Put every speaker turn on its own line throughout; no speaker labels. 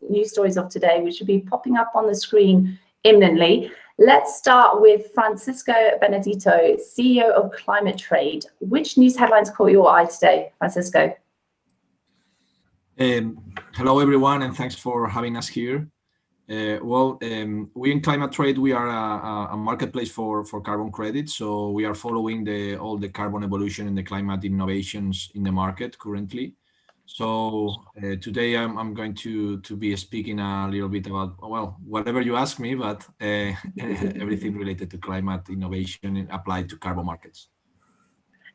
news stories of today, which will be popping up on the screen imminently. Let's start with Francisco Benedito, CEO of ClimateTrade. Which news headlines caught your eye today, Francisco?
Hello, everyone, and thanks for having us here. We in ClimateTrade, we are a marketplace for carbon credits. So we are following all the carbon evolution and the climate innovations in the market currently. So today I'm going to be speaking a little bit about, well, whatever you ask me, but everything related to climate innovation applied to carbon markets.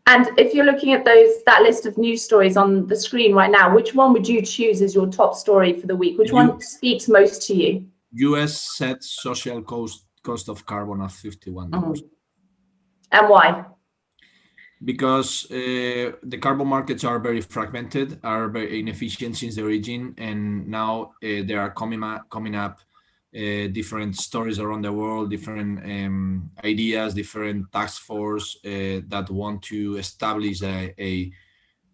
And if you're looking at that list of news stories on the screen right now, which one would you choose as your top story for the week? Which one speaks most to you?
US sets social cost of carbon at $51.
And why?
Because the carbon markets are very fragmented, are very inefficient since the origin, and now there are coming up different stories around the world, different ideas, different task force that want to establish a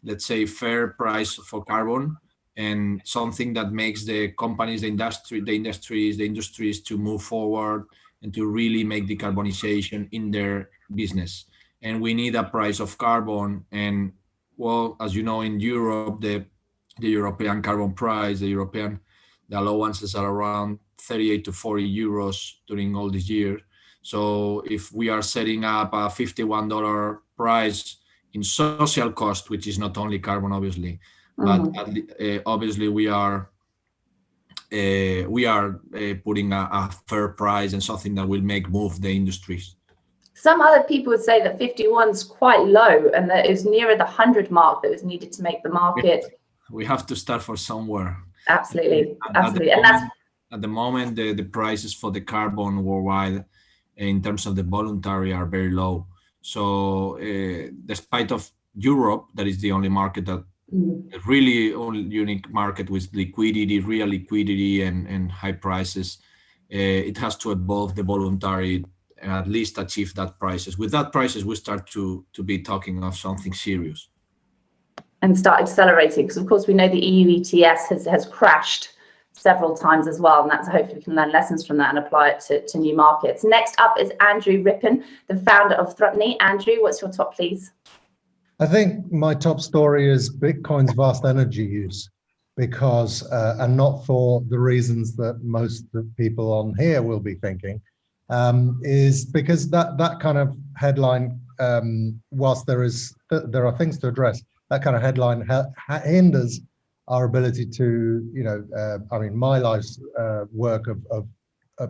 let's say fair price for carbon, and something that makes the companies, the industries to move forward and to really make decarbonization in their business. And we need a price of carbon. And well, as you know, in Europe, the European carbon price, the allowances are around 38 to 40 euros during all this year. So if we are setting up a $51 price in social cost, which is not only carbon, obviously, but obviously we are putting a fair price and something that will move the industries.
Some other people would say that 51 is quite low and that it's nearer the 100 mark that was needed to make the market.
We have to start from somewhere.
Absolutely, absolutely.
At the moment, the prices for the carbon worldwide in terms of the voluntary are very low. So despite of Europe, that is the only market that really only unique market with liquidity, real liquidity and high prices, it has to evolve the voluntary and at least achieve that prices. With that prices, we start to be talking of something serious.
And start accelerating, because of course we know the EU ETS has crashed several times as well, and that's hopefully we can learn lessons from that and apply it to new markets. Next up is Andrew Rippon, the founder of Thrupny. Andrew, what's your top, please?
I think my top story is Bitcoin's vast energy use, because, and not for the reasons that most of the people on here will be thinking, is because that kind of headline, whilst there are things to address, that kind of headline hinders our ability to, I mean, my life's work of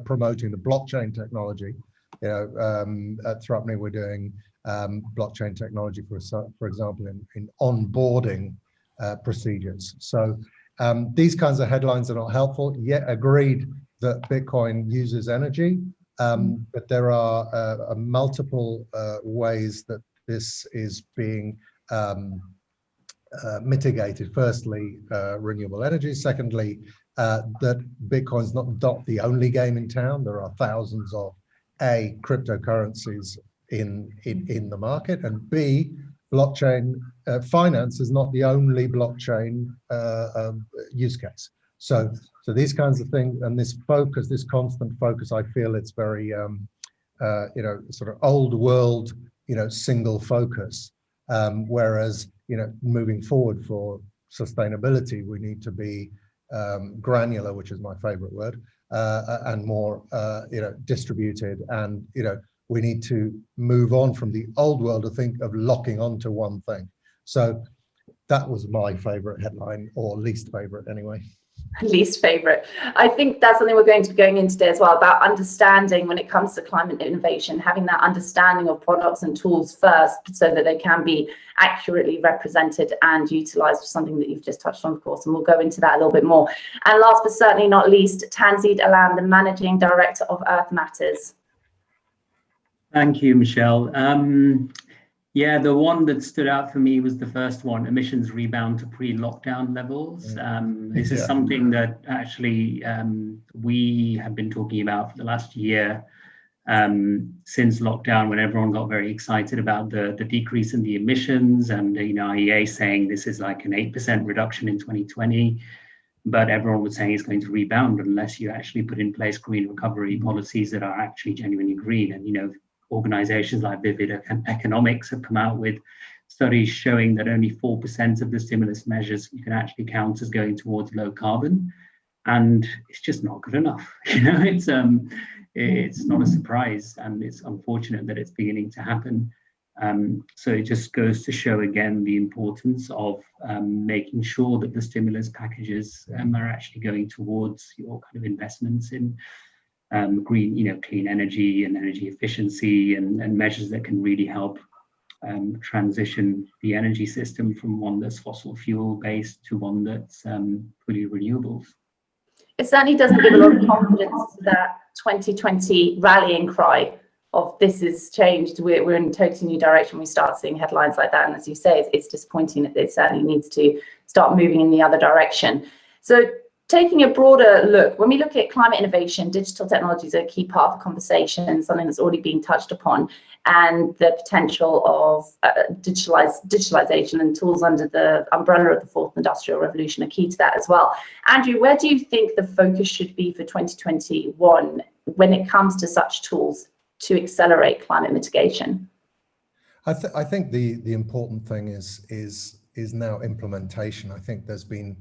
promoting the blockchain technology. At Thrupny, we're doing blockchain technology, for example, in onboarding procedures. So these kinds of headlines are not helpful. Yet agreed that Bitcoin uses energy, but there are multiple ways that this is being mitigated. Firstly, renewable energy. Secondly, that Bitcoin's not the only game in town. There are thousands of A, cryptocurrencies in the market, and B, blockchain finance is not the only blockchain use case. So these kinds of things, and this focus, this constant focus, I feel it's very sort of old world, single focus, whereas moving forward for sustainability, we need to be granular, which is my favorite word, and more distributed, and we need to move on from the old world to think of locking onto one thing. So that was my favorite headline, or least favorite anyway.
Least favorite. I think that's something we're going to be going into today as well, about understanding when it comes to climate innovation, having that understanding of products and tools first so that they can be accurately represented and utilized for something that you've just touched on, of course, and we'll go into that a little bit more. And last but certainly not least, Tanzeed Alam, the Managing Director of Earth Matters.
Thank you, Michelle. Yeah, the one that stood out for me was the first one, emissions rebound to pre-lockdown levels. This is something that actually we have been talking about for the last year, since lockdown, when everyone got very excited about the decrease in the emissions, and IEA saying this is like an 8% reduction in 2020. but everyone was saying it's going to rebound unless you actually put in place green recovery policies that are actually genuinely green. And, you know, organizations like Vivid Economics have come out with studies showing that only 4% of the stimulus measures you can actually count as going towards low carbon. And it's just not good enough. You know, it's not a surprise, and it's unfortunate that it's beginning to happen. So it just goes to show again the importance of making sure that the stimulus packages are actually going towards your kind of investments in green, you know, clean energy and energy efficiency, and measures that can really help transition the energy system from one that's fossil fuel based to one that's fully renewables.
It certainly doesn't give a lot of confidence to that 2020 rallying cry of this is changed, we're in a totally new direction. We start seeing headlines like that, and as you say, it's disappointing that it certainly needs to start moving in the other direction. So taking a broader look, when we look at climate innovation, digital technologies are a key part of the conversation, something that's already been touched upon, and the potential of digitalization and tools under the umbrella of the fourth industrial revolution are key to that as well. Andrew, where do you think the focus should be for 2021 when it comes to such tools to accelerate climate mitigation?
I think the important thing is now implementation. I think there's been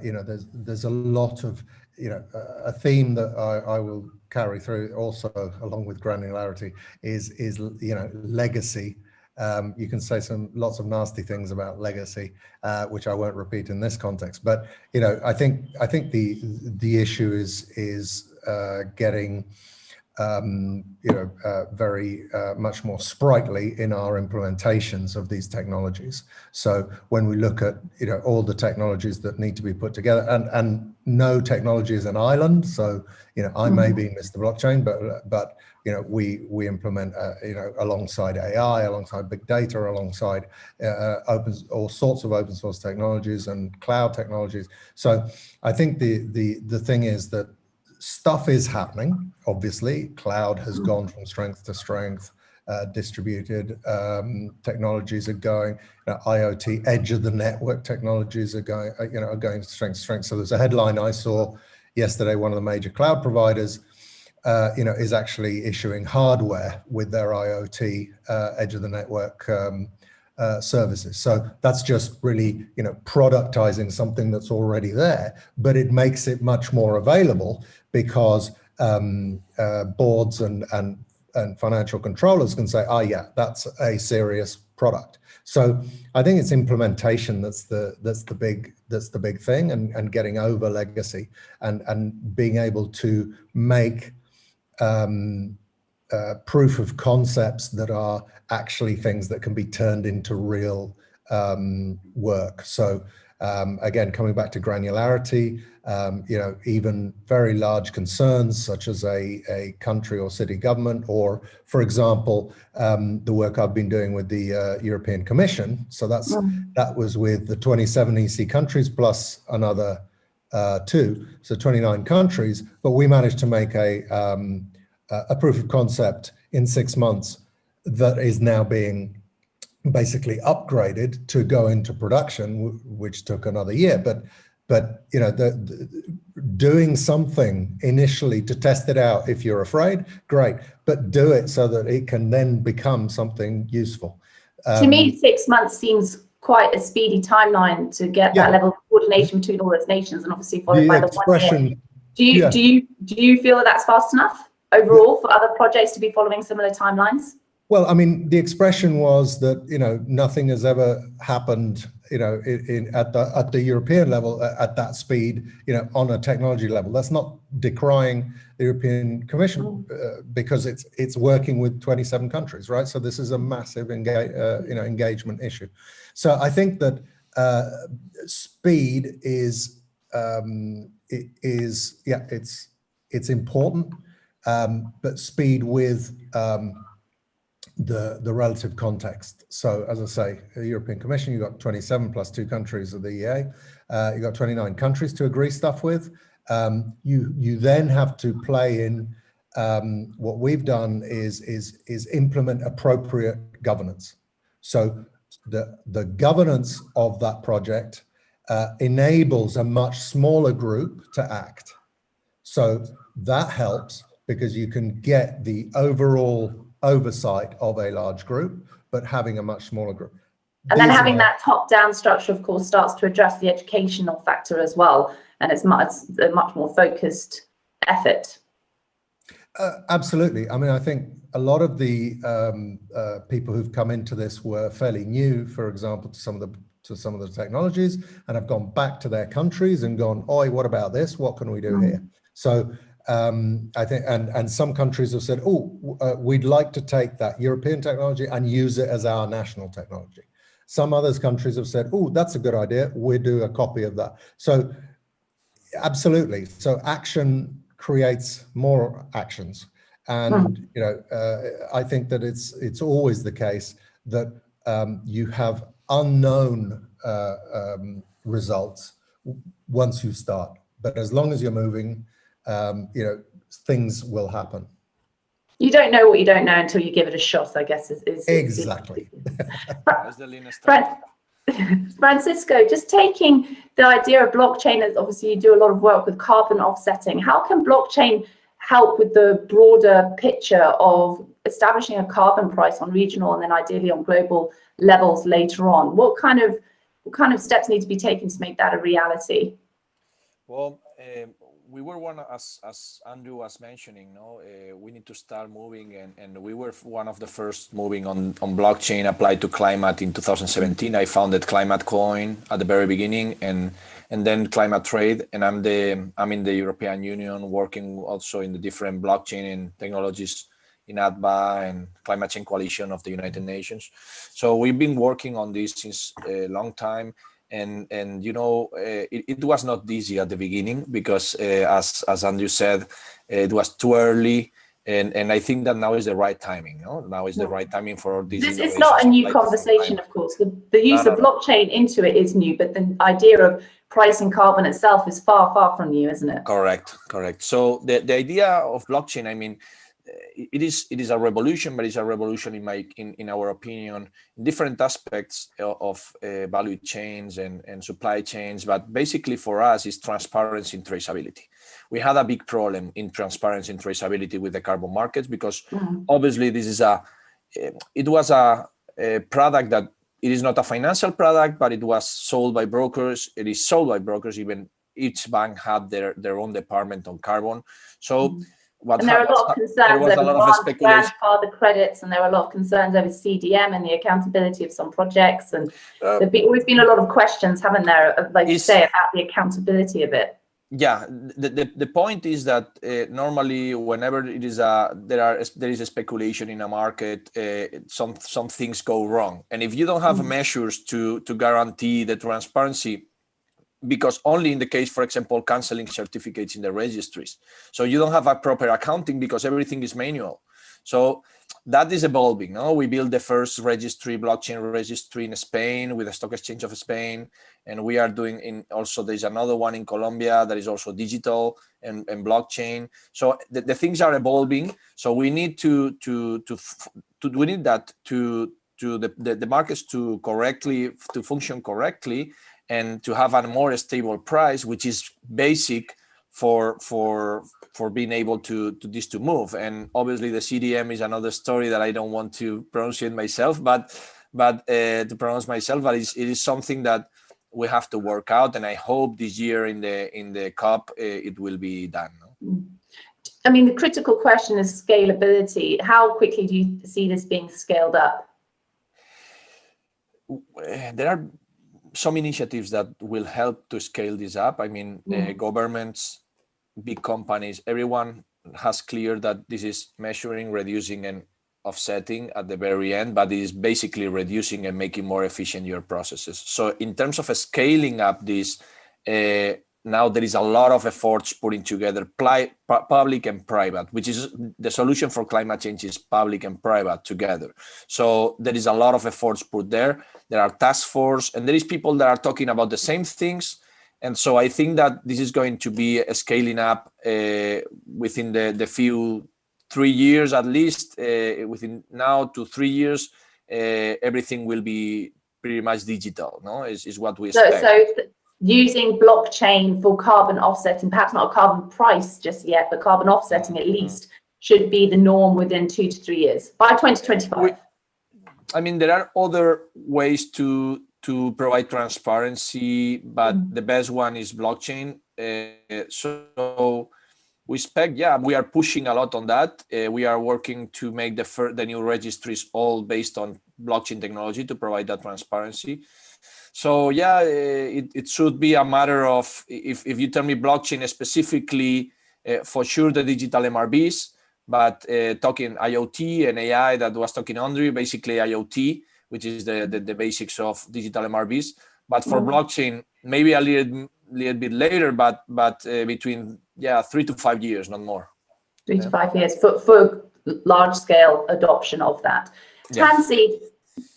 you know, there's a lot of, you know, a theme that I will carry through also along with granularity is you know, legacy. You can say lots of nasty things about legacy, which I won't repeat in this context. But you know, I think the issue is getting you know, very much more sprightly in our implementations of these technologies. So when we look at, you know, all the technologies that need to be put together, and no technology is an island. So, you know, I may be Mr. Blockchain, but you know, we implement, you know, alongside AI, alongside big data, alongside all sorts of open source technologies and cloud technologies. So I think the thing is that stuff is happening. Obviously, cloud has gone from strength to strength. Distributed technologies are going. IoT, edge of the network technologies are going. You know, are going strength to strength. So there's a headline I saw yesterday. One of the major cloud providers, you know, is actually issuing hardware with their IoT edge of the network services. So that's just really, you know, productizing something that's already there, but it makes it much more available because boards and financial controllers can say, oh yeah, that's a serious product. So I think it's implementation that's the big thing, and getting over legacy and being able to make proof of concepts that are actually things that can be turned into real work. So again, coming back to granularity, you know, even very large concerns such as a country or city government, or for example, the work I've been doing with the European Commission. So that was with the 27 EC countries plus another 2, so 29 countries. But we managed to make a proof of concept in 6 months that is now being basically upgraded to go into production, which took another year. But you know, doing something initially to test it out, if you're afraid, great, but do it so that it can then become something useful.
To me, 6 months seems quite a speedy timeline to get that level of coordination between all those nations, and obviously followed by the 1 year. Do you feel that that's fast enough overall for other projects to be following similar timelines?
Well, I mean, the expression was that, you know, nothing has ever happened, you know, at the European level at that speed, you know, on a technology level. That's not decrying the European Commission because it's working with 27 countries, right? So this is a massive engagement issue. So I think that speed is it's important, but speed with the relative context. So as I say, the European Commission, you've got 27 plus 2 countries of the EA, you've got 29 countries to agree stuff with. You then have to play in what we've done is implement appropriate governance. So the governance of that project enables a much smaller group to act. So that helps because you can get the overall oversight of a large group, but having a much smaller group.
And then having that top-down structure, of course, starts to address the educational factor as well, and it's a much more focused effort.
Absolutely. I mean, I think a lot of the people who've come into this were fairly new, for example, to some of the technologies, and have gone back to their countries and gone, "Oi, what about this? What can we do here?" So I think, and some countries have said, "Oh, we'd like to take that European technology and use it as our national technology." Some other countries have said, "Oh, that's a good idea. We'll do a copy of that." So absolutely. So action creates more actions. And, you know, I think that it's always the case that you have unknown results once you start. But as long as you're moving, you know, things will happen.
You don't know what you don't know until you give it a shot, I guess.
Exactly.
Francisco, just taking the idea of blockchain, as obviously you do a lot of work with carbon offsetting, how can blockchain help with the broader picture of establishing a carbon price on regional and then ideally on global levels later on? What kind of steps need to be taken to make that a reality?
Well, we were one, as Andrew was mentioning, no, we need to start moving, and we were one of the first moving on blockchain applied to climate in 2017. I founded ClimateCoin at the very beginning, and then ClimateTrade, and I'm in the European Union working also in the different blockchain and technologies in ADBA and Climate Change Coalition of the United Nations. So we've been working on this since a long time. And you know, it was not easy at the beginning because as Andrew said, it was too early, and I think that now is the right timing. No, now is the right timing for this.
This is not a new conversation, of course. The use of blockchain into it is new, but the idea of pricing carbon itself is far, far from new, isn't it?
Correct. So the idea of blockchain, I mean, it is a revolution, but it's a revolution in our opinion, in different aspects of value chains and supply chains. But basically for us, it's transparency and traceability. We had a big problem in transparency and traceability with the carbon markets because obviously this is it was a product that it is not a financial product, but it was sold by brokers. It is sold by brokers. Even each bank had their own department on carbon. So
and there are a lot of concerns over grandfather credits, and there are a lot of concerns over CDM and the accountability of some projects. And there've always been a lot of questions, haven't there, like you say, about the accountability of it.
Yeah, the point is that normally whenever it is there is a speculation in a market, some things go wrong, and if you don't have measures to guarantee the transparency, because only in the case, for example, canceling certificates in the registries. So you don't have a proper accounting because everything is manual. So that is evolving. No, we built the first blockchain registry in Spain with the Stock Exchange of Spain, and we are doing also there's another one in Colombia that is also digital and blockchain. So the things are evolving. So we need the markets to function correctly, and to have a more stable price, which is basic for being able to move. And obviously the CDM is another story that I don't want to pronounce it myself, but it is something that we have to work out, and I hope this year in the COP it will be done.
I mean, the critical question is scalability. How quickly do you see this being scaled up?
There are some initiatives that will help to scale this up. I mean, governments, big companies, everyone has clear that this is measuring, reducing, and offsetting at the very end, but it is basically reducing and making more efficient your processes. So in terms of scaling up this, now there is a lot of efforts putting together public and private, which is the solution for climate change is public and private together. So there is a lot of efforts put there. There are task force, and there is people that are talking about the same things. And so I think that this is going to be a scaling up within the few 3 years at least. Within now to 3 years, everything will be pretty much digital. No, is what we expect.
So using blockchain for carbon offsetting, perhaps not a carbon price just yet, but carbon offsetting at least, should be the norm within 2 to 3 years by 2025?
I mean, there are other ways to provide transparency, but the best one is blockchain. So we expect, we are pushing a lot on that. We are working to make the new registries all based on blockchain technology to provide that transparency. So it should be a matter of, if you tell me blockchain specifically, for sure the digital MRBs, but talking IoT and AI that was talking Andrew, basically IoT, which is the basics of digital MRBs. But for blockchain, maybe a little bit later, but between 3 to 5 years, not more.
3 to 5 years for large scale adoption of that. Tanzeed,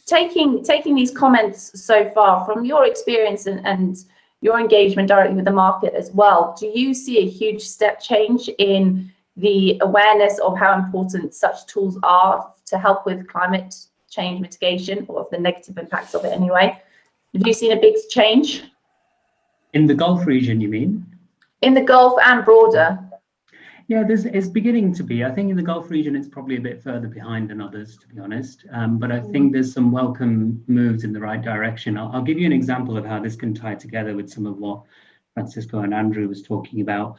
taking these comments so far from your experience and your engagement directly with the market as well, do you see a huge step change in the awareness of how important such tools are to help with climate change mitigation, or of the negative impacts of it anyway? Have you seen a big change?
In the Gulf region, you mean?
In the Gulf and broader.
Yeah, it's beginning to be. I think in the Gulf region, it's probably a bit further behind than others, to be honest. But I think there's some welcome moves in the right direction. I'll give you an example of how this can tie together with some of what Francisco and Andrew was talking about.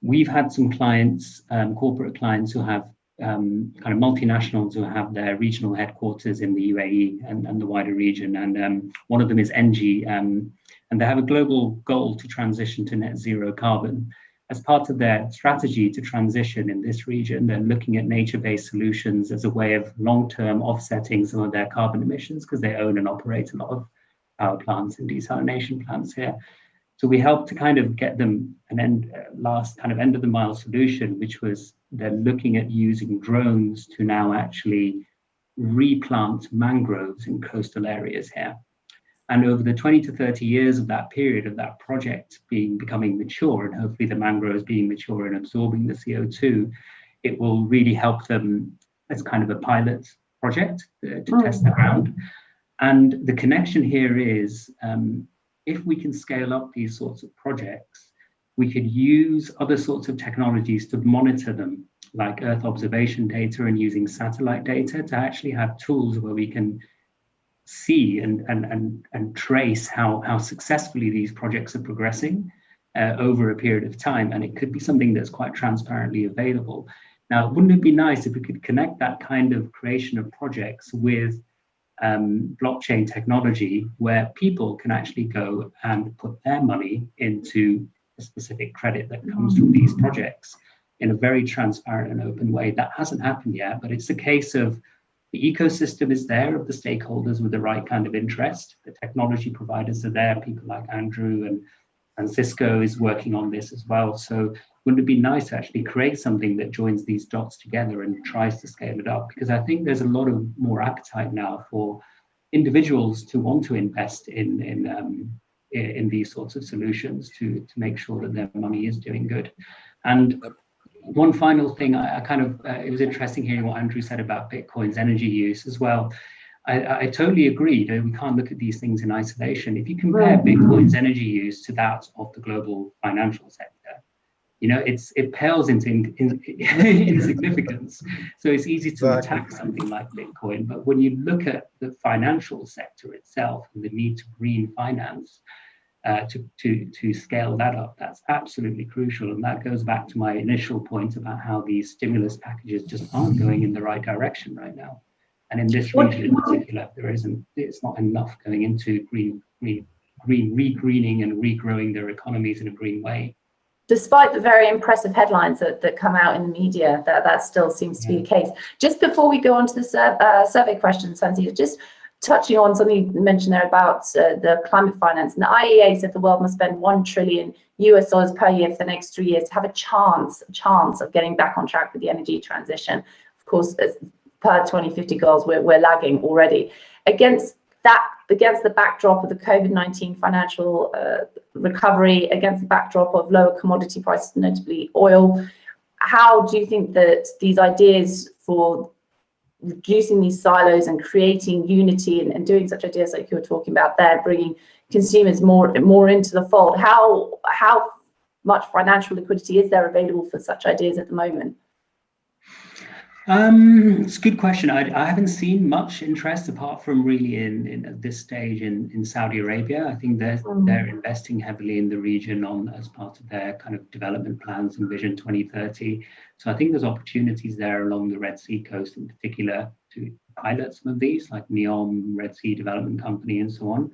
We've had some clients, corporate clients, who have kind of multinationals who have their regional headquarters in the UAE and the wider region. And one of them is Engie, and they have a global goal to transition to net zero carbon. As part of their strategy to transition in this region, they're looking at nature-based solutions as a way of long-term offsetting some of their carbon emissions, because they own and operate a lot of power plants and desalination plants here. So we helped to kind of get them an last kind of end of the mile solution, which was they're looking at using drones to now actually replant mangroves in coastal areas here. And over the 20 to 30 years of that period of that project becoming mature, and hopefully the mangroves being mature and absorbing the CO2, it will really help them as kind of a pilot project to test the ground. And the connection here is, if we can scale up these sorts of projects, we could use other sorts of technologies to monitor them, like Earth observation data and using satellite data, to actually have tools where we can see and trace how successfully these projects are progressing over a period of time. And it could be something that's quite transparently available. Now, wouldn't it be nice if we could connect that kind of creation of projects with blockchain technology, where people can actually go and put their money into a specific credit that comes from these projects in a very transparent and open way? That hasn't happened yet, but it's a case of the ecosystem is there of the stakeholders with the right kind of interest. The technology providers are there. People like Andrew and Francisco is working on this as well. So wouldn't it be nice to actually create something that joins these dots together and tries to scale it up? Because I think there's a lot of more appetite now for individuals to want to invest in these sorts of solutions to make sure that their money is doing good. And one final thing, it was interesting hearing what Andrew said about Bitcoin's energy use as well. I totally agree. We can't look at these things in isolation. If you compare Bitcoin's energy use to that of the global financial sector, it pales into insignificance. So it's easy to attack something like Bitcoin. But when you look at the financial sector itself and the need to green finance, to scale that up, that's absolutely crucial. And that goes back to my initial point about how these stimulus packages just aren't going in the right direction right now. And in this region in particular, it's not enough going into re-greening and regrowing their economies in a green way.
Despite the very impressive headlines that come out in the media, that still seems to be the case. Just before we go on to the survey questions, Tanzeed, just touching on something you mentioned there about the climate finance. And the IEA said the world must spend $1 trillion US per year for the next 3 years to have a chance of getting back on track with the energy transition. Of course, per 2050 goals, we're lagging already. Against the backdrop of the COVID-19 financial recovery, against the backdrop of lower commodity prices, notably oil, how do you think that these ideas for reducing these silos and creating unity and doing such ideas like you were talking about there, bringing consumers more into the fold. How much financial liquidity is there available for such ideas at the moment?
It's a good question. I haven't seen much interest apart from really in at this stage in Saudi Arabia. I think they're investing heavily in the region as part of their kind of development plans and Vision 2030. So I think there's opportunities there along the Red Sea coast in particular to pilot some of these, like NEOM, Red Sea Development Company, and so on.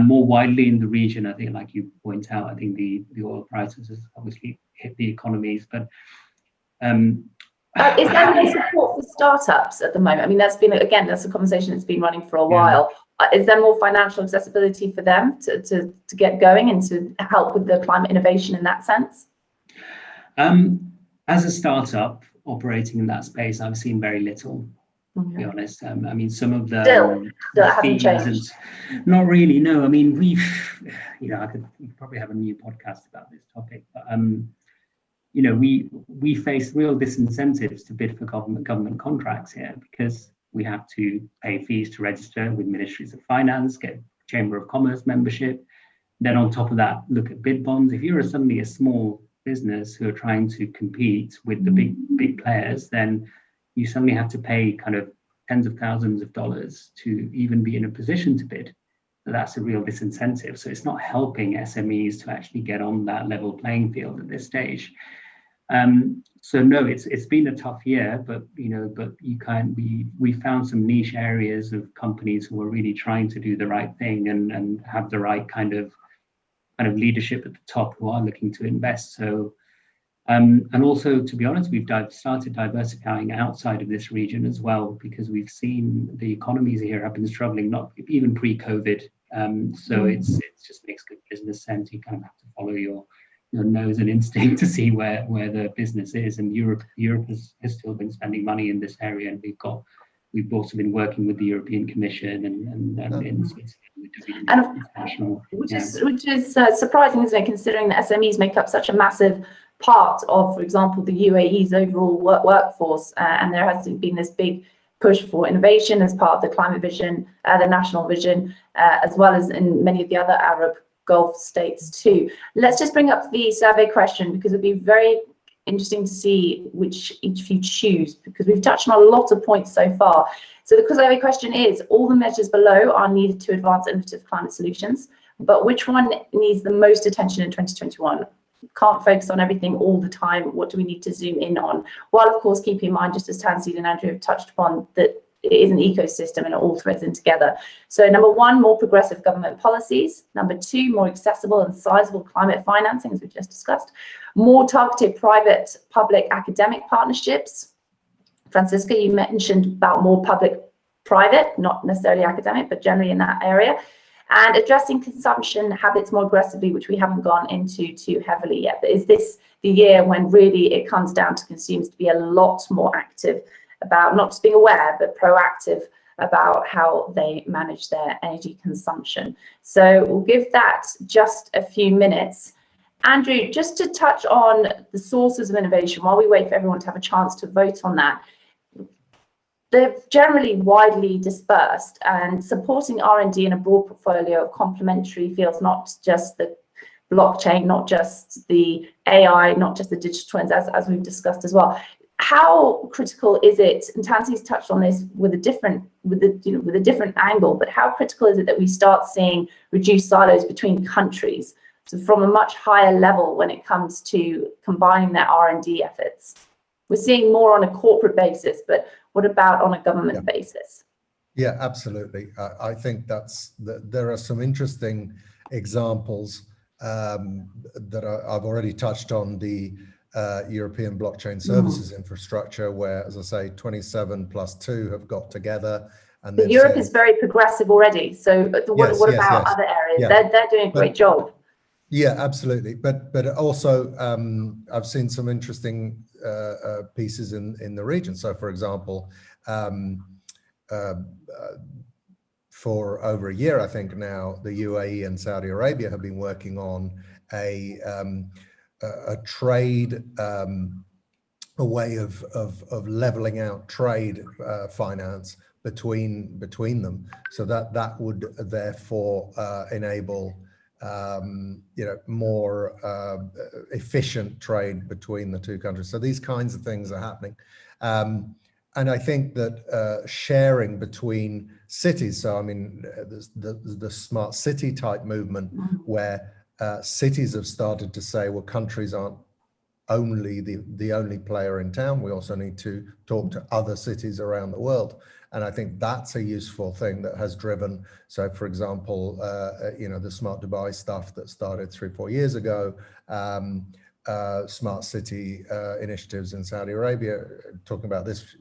More widely in the region, I think, like you point out, I think the oil prices has obviously hit the economies, but
is there more support for startups at the moment? I mean, that's a conversation that's been running for a while. Is there more financial accessibility for them to get going and to help with the climate innovation in that sense?
As a startup operating in that space, I've seen very little, to be honest. I mean, some of the
still hasn't changed.
Not really, no. I mean, we could probably have a new podcast about this topic, but we face real disincentives to bid for government contracts here because we have to pay fees to register with ministries of finance, get Chamber of Commerce membership. Then on top of that, look at bid bonds. If you're suddenly a small business who are trying to compete with the big players, then you suddenly have to pay kind of tens of thousands of dollars to even be in a position to bid. So that's a real disincentive. So it's not helping SMEs to actually get on that level playing field at this stage. So no, it's been a tough year, but we found some niche areas of companies who are really trying to do the right thing and have the right kind of leadership at the top who are looking to invest. So and also, to be honest, we've started diversifying outside of this region as well, because we've seen the economies here have been struggling, not even pre-COVID. So it just makes good business sense. You kind of have to follow your nose and instinct to see where the business is. And Europe has still been spending money in this area, and we've also been working with the European Commission and in Switzerland,
which is surprising, isn't it, considering that SMEs make up such a massive part of, for example, the UAE's overall workforce, and there has been this big push for innovation as part of the climate vision, the national vision, as well as in many of the other Arab Gulf states too. Let's just bring up the survey question, because it'd be very interesting to see which each of you choose, because we've touched on a lot of points so far. So the survey question is, all the measures below are needed to advance innovative climate solutions, but which one needs the most attention in 2021? Can't focus on everything all the time. What do we need to zoom in on? While of course keeping in mind, just as Tanzeed and Andrew have touched upon, that it is an ecosystem and it all threads in together. So number one, more progressive government policies. Number two, more accessible and sizable climate financing, as we just discussed. More targeted private public academic partnerships. Francisca, you mentioned about more public private, not necessarily academic, but generally in that area. And addressing consumption habits more aggressively, which we haven't gone into too heavily yet. But is this the year when really it comes down to consumers to be a lot more active about not just being aware, but proactive about how they manage their energy consumption? So we'll give that just a few minutes. Andrew, just to touch on the sources of innovation, while we wait for everyone to have a chance to vote on that, they're generally widely dispersed, and supporting R&D in a broad portfolio of complementary fields, not just the blockchain, not just the AI, not just the digital twins, as we've discussed as well. How critical is it, and Tanzeed's touched on this with a different angle, but how critical is it that we start seeing reduced silos between countries, so from a much higher level when it comes to combining their R&D efforts? We're seeing more on a corporate basis, but what about on a government basis?
Yeah, absolutely. I think there are some interesting examples that I've already touched on, the European blockchain services infrastructure, where, as I say, 27 plus 2 have got together. And
but Europe is very progressive already. So what about other areas? Yeah. They're doing a great job.
Yeah, absolutely. But also I've seen some interesting pieces in the region. So, for example, for over a year, I think now, the UAE and Saudi Arabia have been working on a trade, a way of leveling out trade finance between them, so that would therefore enable more efficient trade between the two countries. So these kinds of things are happening. And I think that sharing between cities, so I mean, the smart city type movement, where cities have started to say, well, countries aren't only the only player in town, we also need to talk to other cities around the world. And I think that's a useful thing that has driven, so for example, the Smart Dubai stuff that started 3-4 years ago, smart city initiatives in Saudi Arabia, talking about this,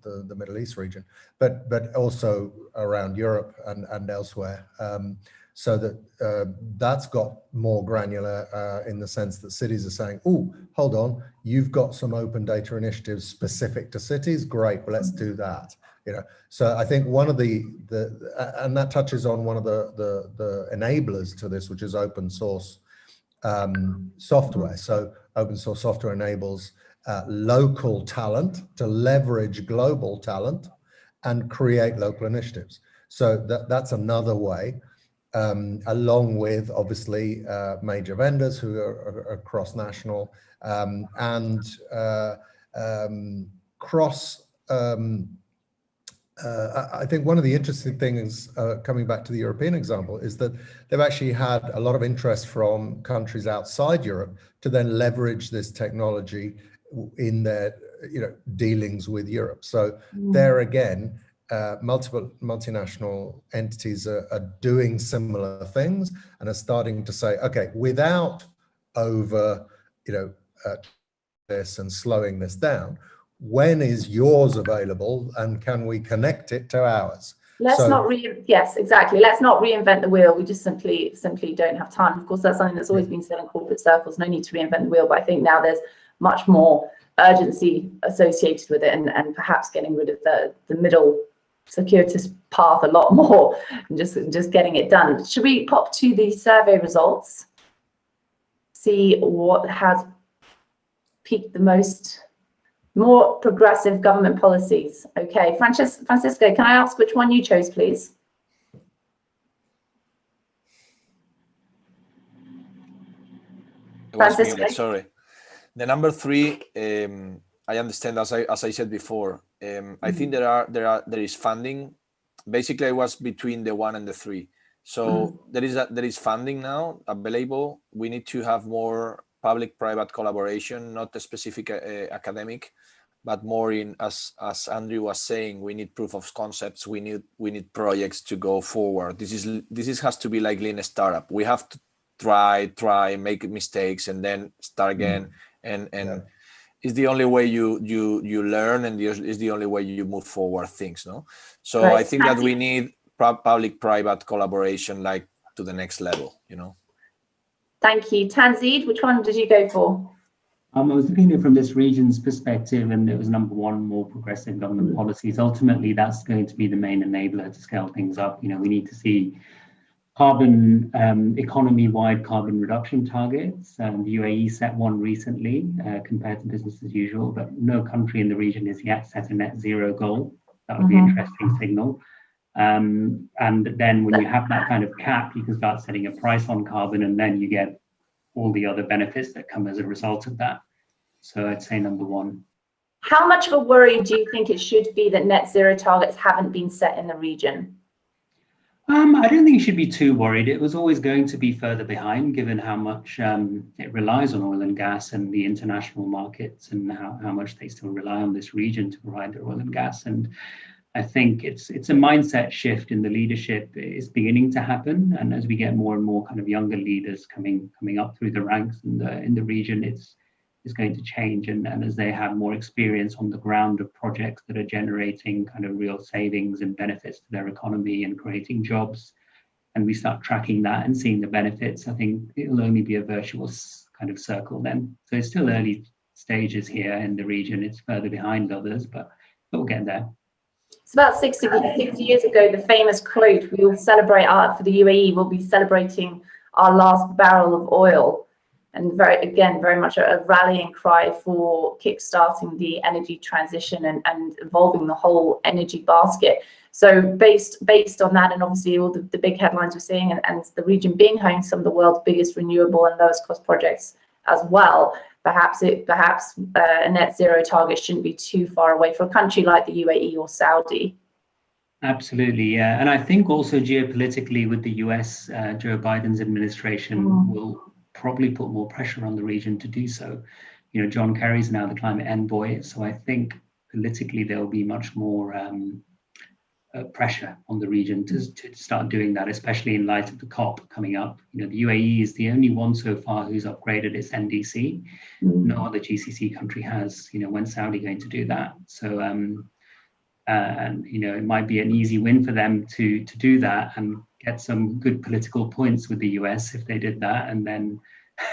the Middle East region, but also around Europe and elsewhere. So that that's got more granular in the sense that cities are saying, oh, hold on, you've got some open data initiatives specific to cities, great, well, let's do that. So I think one of the and that touches on one of the enablers to this, which is open source software. So open source software enables local talent to leverage global talent and create local initiatives. So that's another way, along with obviously major vendors who are cross-national and cross. I think one of the interesting things, coming back to the European example, is that they've actually had a lot of interest from countries outside Europe to then leverage this technology in their dealings with Europe. So there again, multiple multinational entities are doing similar things and are starting to say, okay, without over this and slowing this down, when is yours available and can we connect it to ours?
Yes, exactly. Let's not reinvent the wheel. We just simply don't have time. Of course, that's something that's always been said in corporate circles. No need to reinvent the wheel, but I think now there's much more urgency associated with it, and perhaps getting rid of the middle circuitous path a lot more, and just getting it done. Should we pop to the survey results? See what has piqued the most. More progressive government policies. Okay, Francisco, can I ask which one you chose, please?
It was muted, sorry. The number 3, I understand, as I said before. I think there is funding. Basically, I was between the 1 and the 3. So there is funding now available. We need to have more public-private collaboration, not a specific academic, but more in, as Andrew was saying, we need proof of concepts. We need projects to go forward. This has to be like lean startup. We have to try, make mistakes, and then start again. And it's the only way you learn, and is the only way you move forward things. No, so right. I think that we need public-private collaboration, like to the next level.
Thank you. Tanzeed, which one did you go for?
I was looking at it from this region's perspective, and it was number 1, more progressive government policies. Ultimately, that's going to be the main enabler to scale things up. We need to see carbon economy-wide carbon reduction targets. The UAE set one recently compared to business as usual, but no country in the region has yet set a net zero goal. That would be an interesting signal. And then when you have that kind of cap, you can start setting a price on carbon, and then you get all the other benefits that come as a result of that. So I'd say number 1.
How much of a worry do you think it should be that net zero targets haven't been set in the region?
I don't think you should be too worried. It was always going to be further behind, given how much it relies on oil and gas and the international markets, and how much they still rely on this region to provide their oil and gas. And I think it's a mindset shift in the leadership is beginning to happen, and as we get more and more kind of younger leaders coming up through the ranks in the region, it's going to change, and as they have more experience on the ground of projects that are generating kind of real savings and benefits to their economy and creating jobs, and we start tracking that and seeing the benefits, I think it'll only be a virtuous kind of circle then. So it's still early stages here in the region. It's further behind others, but we'll get there.
It's about 60 years ago, the famous quote, we will celebrate for the UAE, we'll be celebrating our last barrel of oil. and very much a rallying cry for kickstarting the energy transition and involving the whole energy basket. So based on that, and obviously all the big headlines we're seeing, and the region being home to some of the world's biggest renewable and lowest cost projects as well, perhaps a net zero target shouldn't be too far away for a country like the UAE or Saudi.
Absolutely, yeah. And I think also geopolitically with the US, Joe Biden's administration will probably put more pressure on the region to do so. You know, John Kerry's now the climate envoy, so I think politically there will be much more pressure on the region to start doing that, especially in light of the COP coming up. You know, the UAE is the only one so far who's upgraded its NDC. No other GCC country has. You know, when's Saudi going to do that? So, and you know, it might be an easy win for them to do that and get some good political points with the US if they did that, and then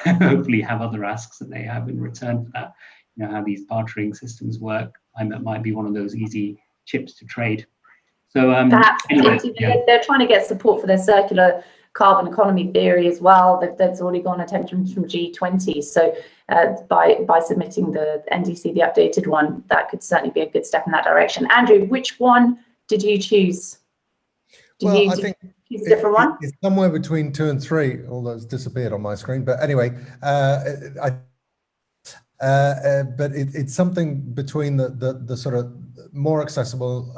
hopefully have other asks that they have in return for that. You know how these bartering systems work. Climate might be one of those easy chips to trade. So
perhaps
anyway,
they're trying to get support for their circular carbon economy theory as well. That's already gone attention from G20. So by submitting the NDC, the updated one, that could certainly be a good step in that direction. Andrew, which one did you choose?
I think
choose a different one?
It's somewhere between 2 and 3, although it's disappeared on my screen. But anyway, but it's something between the sort of more accessible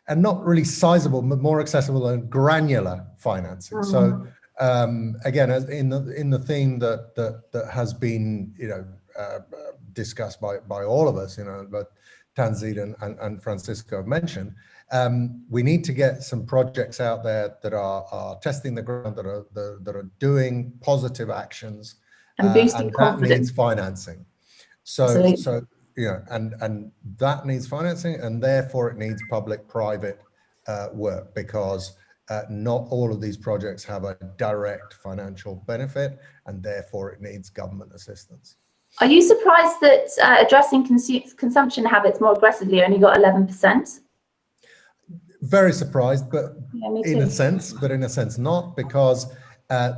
and not really sizable, but more accessible and granular financing. So again, as in the theme that has been discussed by all of us, but Tanzeed and Francisco have mentioned, we need to get some projects out there that are testing the ground, that are doing positive actions,
and boosting
and
confidence.
that needs financing. So and that needs financing, and therefore it needs public-private work, because not all of these projects have a direct financial benefit, and therefore it needs government assistance.
Are you surprised that addressing consumption habits more aggressively only got 11%?
Very surprised, but in a sense not, because I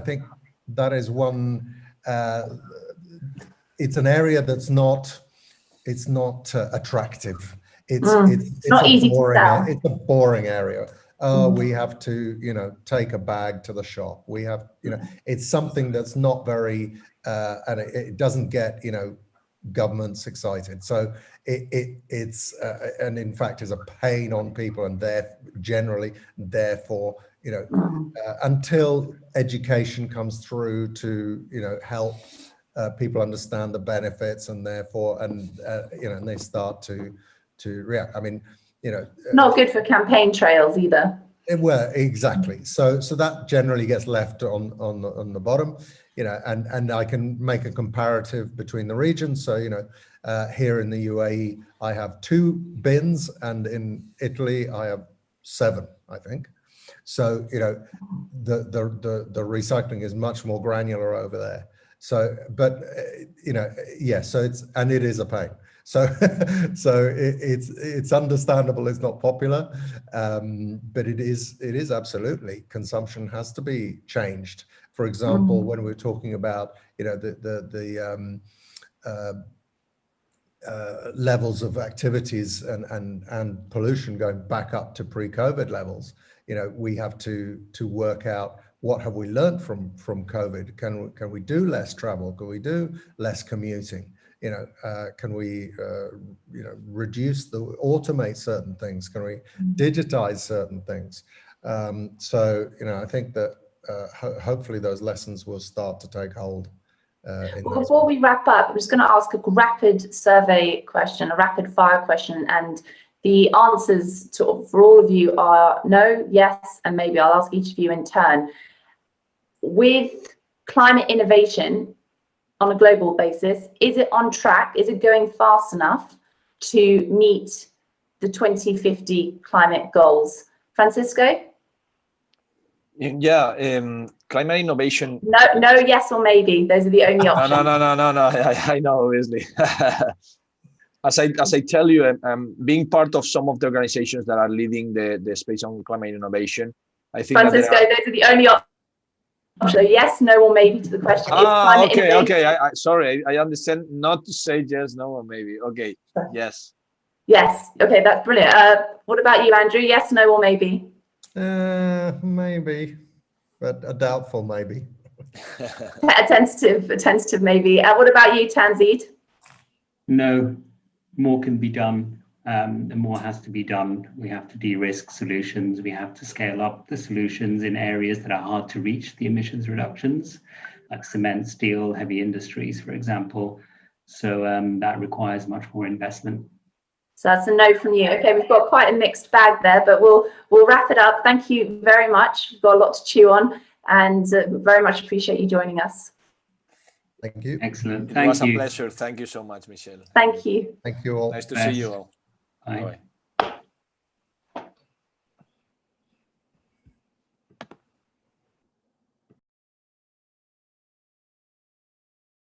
think that is one. It's an area that's not attractive. It's
not easy
boring,
to sell.
It's a boring area. We have to, take a bag to the shop. We have, it's something that's not very, and it doesn't get, governments excited. So it's, and in fact is a pain on people, and therefore, until education comes through to, help people understand the benefits, and therefore, and they start to react. I mean,
not good for campaign trails either.
Well, exactly. So that generally gets left on the bottom, and I can make a comparative between the regions. So, here in the UAE, I have 2 bins, and in Italy, I have 7, I think. So, the recycling is much more granular over there. So, but, so it is a pain. So it's understandable it's not popular, but it is absolutely, consumption has to be changed. For example, when we're talking about the levels of activities and pollution going back up to pre-COVID levels, we have to work out, what have we learned from COVID? Can we do less travel? Can we do less commuting? Can we, automate certain things? Can we digitize certain things? So, I think that hopefully those lessons will start to take hold.
Before we wrap up, I'm just going to ask a rapid survey question, a rapid fire question, and the answers for all of you are no, yes, and maybe. I'll ask each of you in turn. With climate innovation, on a global basis, is it on track? Is it going fast enough to meet the 2050 climate goals? Francisco?
Yeah, climate innovation.
No, yes or maybe. Those are the only options.
No. I know, obviously. As I tell you, being part of some of the organizations that are leading the space on climate innovation, I think
Francisco, those are the only options. So yes, no, or maybe to the question.
Okay. Sorry, I understand not to say yes, no, or maybe. Okay, yes.
Yes. Okay, that's brilliant. What about you, Andrew? Yes, no, or maybe?
Maybe, but a doubtful maybe.
A tentative maybe. What about you, Tanzeed?
No, more can be done. And more has to be done. We have to de-risk solutions. We have to scale up the solutions in areas that are hard to reach the emissions reductions, like cement, steel, heavy industries, for example. So that requires much more investment.
So that's a no from you. Okay, we've got quite a mixed bag there, but we'll wrap it up. Thank you very much. We've got a lot to chew on, and very much appreciate you joining us.
Thank you.
Excellent.
It was a pleasure. Thank you so much, Michelle.
Thank you.
Thank you all.
Nice to see you all.
Bye.
Bye.